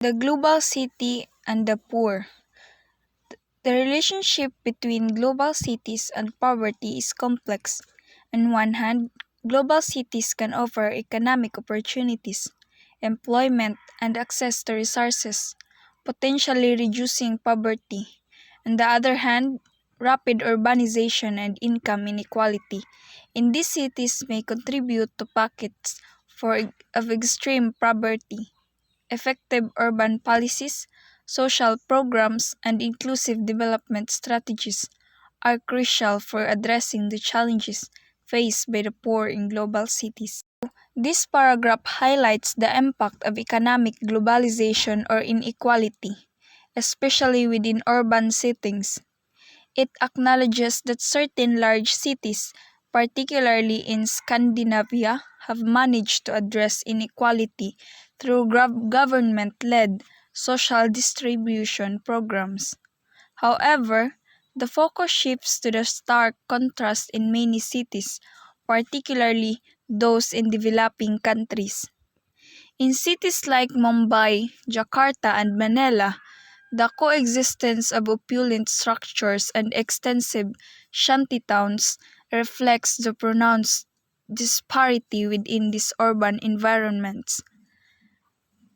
The global city and the poor. The relationship between global cities and poverty is complex. On one hand, global cities can offer economic opportunities, employment, and access to resources, potentially reducing poverty. On the other hand, rapid urbanization and income inequality in these cities may contribute to pockets of extreme poverty. Effective urban policies, social programs, and inclusive development strategies are crucial for addressing the challenges faced by the poor in global cities. This paragraph highlights the impact of economic globalization or inequality, especially within urban settings. It acknowledges that certain large cities, particularly in Scandinavia, have managed to address inequality through government-led social distribution programs. However, the focus shifts to the stark contrast in many cities, particularly those in developing countries. In cities like Mumbai, Jakarta, and Manila, the coexistence of opulent structures and extensive shantytowns reflects the pronounced disparity within these urban environments.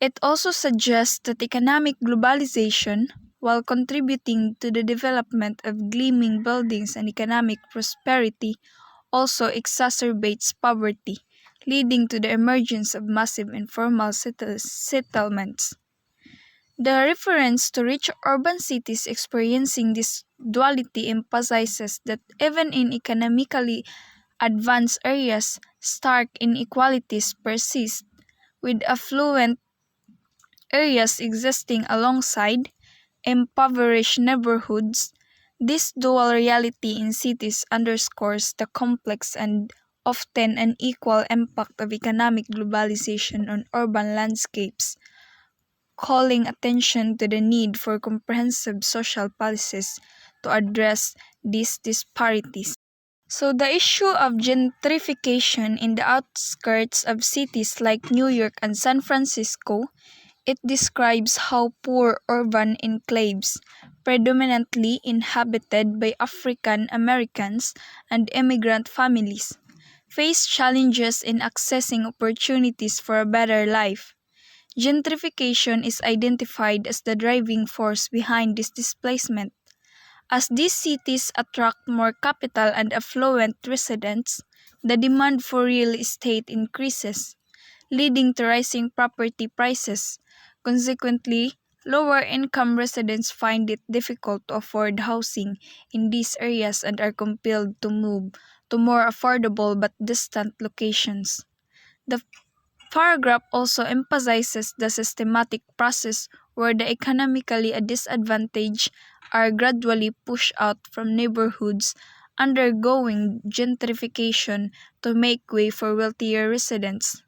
It also suggests that economic globalization, while contributing to the development of gleaming buildings and economic prosperity, also exacerbates poverty, leading to the emergence of massive informal settlements. The reference to rich urban cities experiencing this duality emphasizes that even in economically advanced areas, stark inequalities persist, with affluent areas existing alongside impoverished neighborhoods. This dual reality in cities underscores the complex and often unequal impact of economic globalization on urban landscapes, calling attention to the need for comprehensive social policies to address these disparities. So, the issue of gentrification in the outskirts of cities like New York and San Francisco, it describes how poor urban enclaves, predominantly inhabited by African Americans and immigrant families, face challenges in accessing opportunities for a better life. Gentrification is identified as the driving force behind this displacement. As these cities attract more capital and affluent residents, the demand for real estate increases, leading to rising property prices. Consequently, lower income residents find it difficult to afford housing in these areas and are compelled to move to more affordable but distant locations. The paragraph also emphasizes the systematic process where the economically disadvantaged are gradually pushed out from neighborhoods undergoing gentrification to make way for wealthier residents.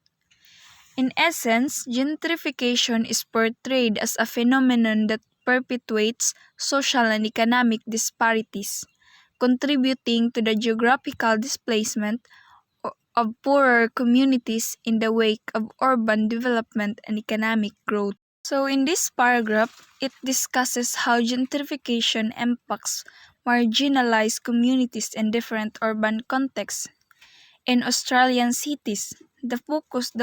In essence, gentrification is portrayed as a phenomenon that perpetuates social and economic disparities, contributing to the geographical displacement of poorer communities in the wake of urban development and economic growth. So, in this paragraph, it discusses how gentrification impacts marginalized communities in different urban contexts. In Australian cities, the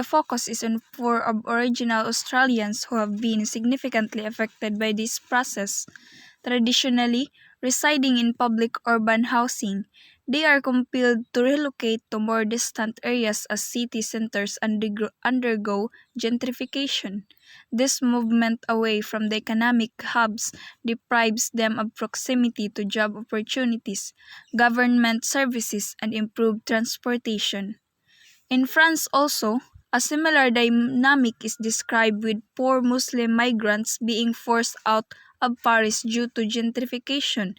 focus is on poor Aboriginal Australians who have been significantly affected by this process. Traditionally residing in public urban housing, they are compelled to relocate to more distant areas as city centers undergo gentrification. This movement away from the economic hubs deprives them of proximity to job opportunities, government services, and improved transportation. In France also, a similar dynamic is described with poor Muslim migrants being forced out of Paris due to gentrification.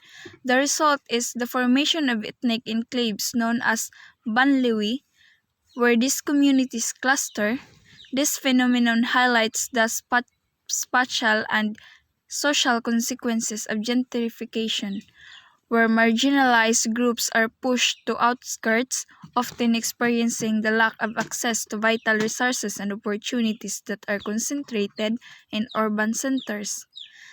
The result is the formation of ethnic enclaves known as banlieues, where these communities cluster. This phenomenon highlights the spatial and social consequences of gentrification, where marginalized groups are pushed to outskirts, often experiencing the lack of access to vital resources and opportunities that are concentrated in urban centers.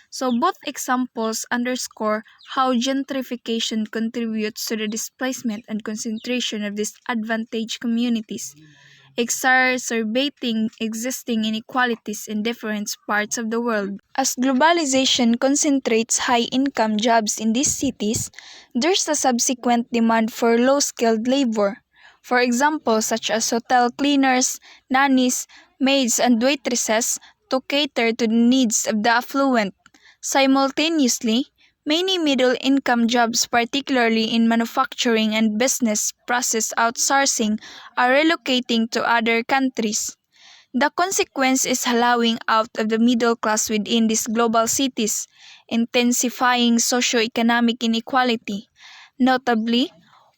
So both examples underscore how gentrification contributes to the displacement and concentration of disadvantaged communities, exacerbating existing inequalities in different parts of the world. As globalization concentrates high-income jobs in these cities, there's a subsequent demand for low-skilled labor. For example, such as hotel cleaners, nannies, maids, and waitresses to cater to the needs of the affluent. Simultaneously, many middle-income jobs, particularly in manufacturing and business process outsourcing, are relocating to other countries. The consequence is hollowing out of the middle class within these global cities, intensifying socio-economic inequality. Notably,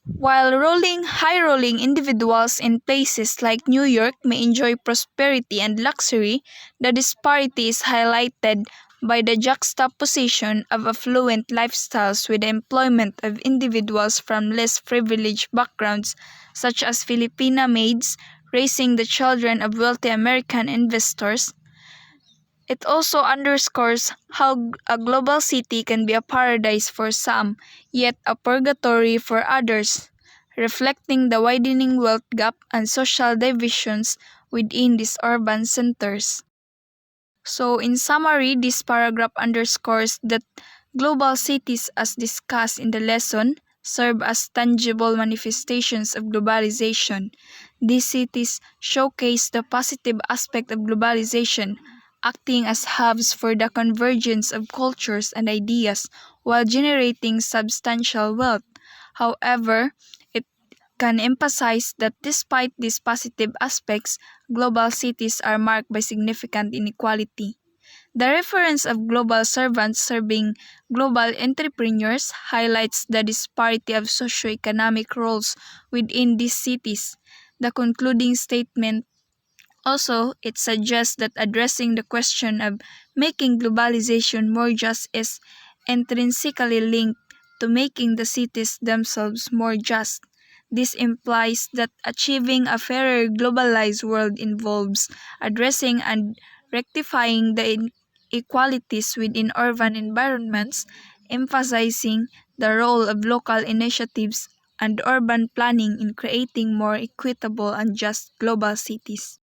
while high-rolling individuals in places like New York may enjoy prosperity and luxury, the disparity is highlighted by the juxtaposition of affluent lifestyles with the employment of individuals from less privileged backgrounds, such as Filipina maids raising the children of wealthy American investors. It also underscores how a global city can be a paradise for some, yet a purgatory for others, reflecting the widening wealth gap and social divisions within these urban centers. So, in summary, this paragraph underscores that global cities, as discussed in the lesson, serve as tangible manifestations of globalization. These cities showcase the positive aspect of globalization, acting as hubs for the convergence of cultures and ideas while generating substantial wealth. However, it can emphasize that despite these positive aspects, global cities are marked by significant inequality. The reference of global servants serving global entrepreneurs highlights the disparity of socioeconomic roles within these cities. The concluding statement also, it suggests that addressing the question of making globalization more just is intrinsically linked to making the cities themselves more just. This implies that achieving a fairer globalized world involves addressing and rectifying the inequalities within urban environments, emphasizing the role of local initiatives and urban planning in creating more equitable and just global cities.